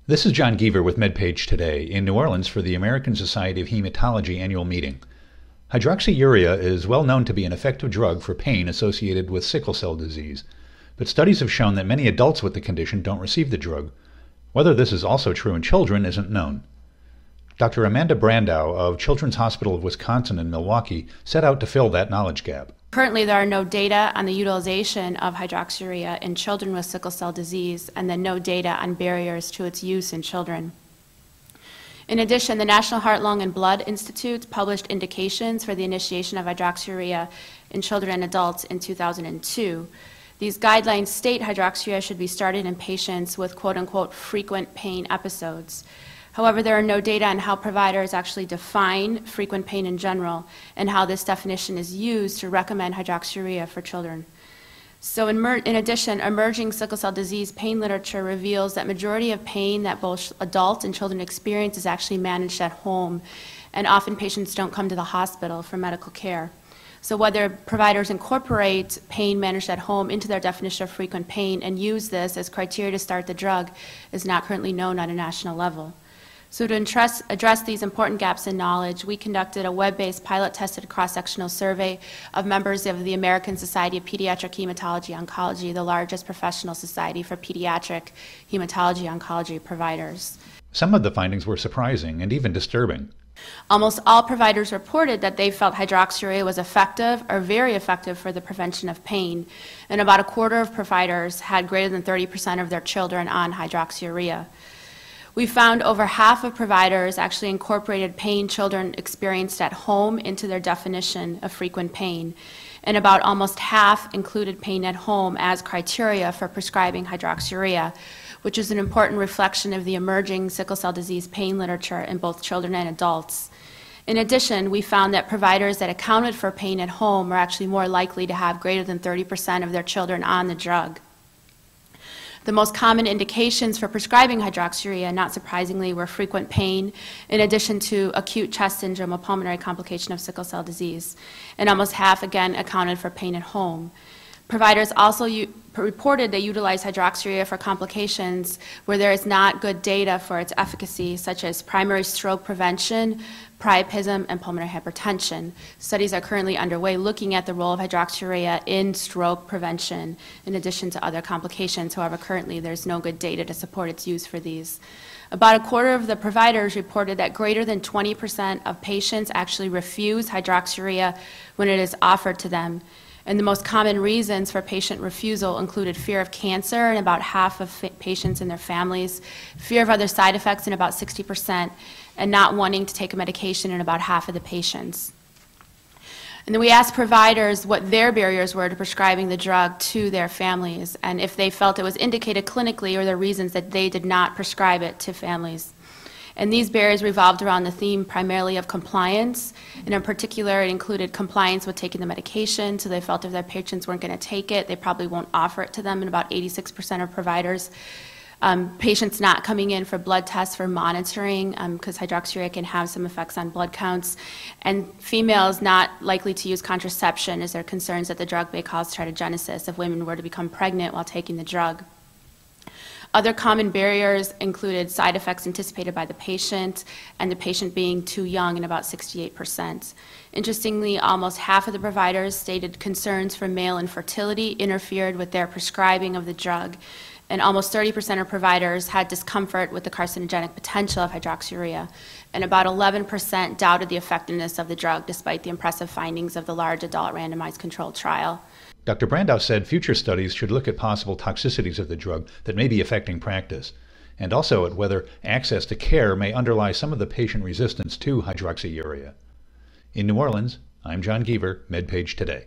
This is John Gever with MedPage Today in New Orleans for the American Society of Hematology annual meeting. Hydroxyurea is well known to be an effective drug for pain associated with sickle cell disease, but studies have shown that many adults with the condition don't receive the drug. Whether this is also true in children isn't known. Dr. Amanda Brandow of Children's Hospital of Wisconsin in Milwaukee set out to fill that knowledge gap. Currently, there are no data on the utilization of hydroxyurea in children with sickle cell disease, and then no data on barriers to its use in children. In addition, the National Heart, Lung, and Blood Institute published indications for the initiation of hydroxyurea in children and adults in 2002. These guidelines state hydroxyurea should be started in patients with quote-unquote frequent pain episodes. However, there are no data on how providers actually define frequent pain in general and how this definition is used to recommend hydroxyurea for children. So in addition, emerging sickle cell disease pain literature reveals that majority of pain that both adults and children experience is actually managed at home, and often patients don't come to the hospital for medical care. So whether providers incorporate pain managed at home into their definition of frequent pain and use this as criteria to start the drug is not currently known on a national level. So to address these important gaps in knowledge, we conducted a web-based pilot-tested cross-sectional survey of members of the American Society of Pediatric Hematology-Oncology, the largest professional society for pediatric hematology-oncology providers. Some of the findings were surprising and even disturbing. Almost all providers reported that they felt hydroxyurea was effective or very effective for the prevention of pain, and about a quarter of providers had greater than 30% of their children on hydroxyurea. We found over half of providers actually incorporated pain children experienced at home into their definition of frequent pain, and about almost half included pain at home as criteria for prescribing hydroxyurea, which is an important reflection of the emerging sickle cell disease pain literature in both children and adults. In addition, we found that providers that accounted for pain at home were actually more likely to have greater than 30% of their children on the drug. The most common indications for prescribing hydroxyurea, not surprisingly, were frequent pain, in addition to acute chest syndrome, a pulmonary complication of sickle cell disease. And almost half, again, accounted for pain at home. Providers also reported they utilize hydroxyurea for complications where there is not good data for its efficacy, such as primary stroke prevention, priapism, and pulmonary hypertension. Studies are currently underway looking at the role of hydroxyurea in stroke prevention, in addition to other complications. However, currently there's no good data to support its use for these. About a quarter of the providers reported that greater than 20% of patients actually refuse hydroxyurea when it is offered to them. And the most common reasons for patient refusal included fear of cancer in about half of patients and their families, fear of other side effects in about 60%, and not wanting to take a medication in about half of the patients. And then we asked providers what their barriers were to prescribing the drug to their families, and if they felt it was indicated clinically or the reasons that they did not prescribe it to families. And these barriers revolved around the theme primarily of compliance, and in particular it included compliance with taking the medication, so they felt if their patients weren't going to take it, they probably won't offer it to them in about 86% of providers. Patients not coming in for blood tests for monitoring, because hydroxyurea can have some effects on blood counts, and females not likely to use contraception as there are concerns that the drug may cause teratogenesis if women were to become pregnant while taking the drug. Other common barriers included side effects anticipated by the patient and the patient being too young in about 68%. Interestingly, almost half of the providers stated concerns for male infertility interfered with their prescribing of the drug, and almost 30% of providers had discomfort with the carcinogenic potential of hydroxyurea, and about 11% doubted the effectiveness of the drug despite the impressive findings of the large adult randomized controlled trial. Dr. Brandow said future studies should look at possible toxicities of the drug that may be affecting practice, and also at whether access to care may underlie some of the patient resistance to hydroxyurea. In New Orleans, I'm John Gever, MedPage Today.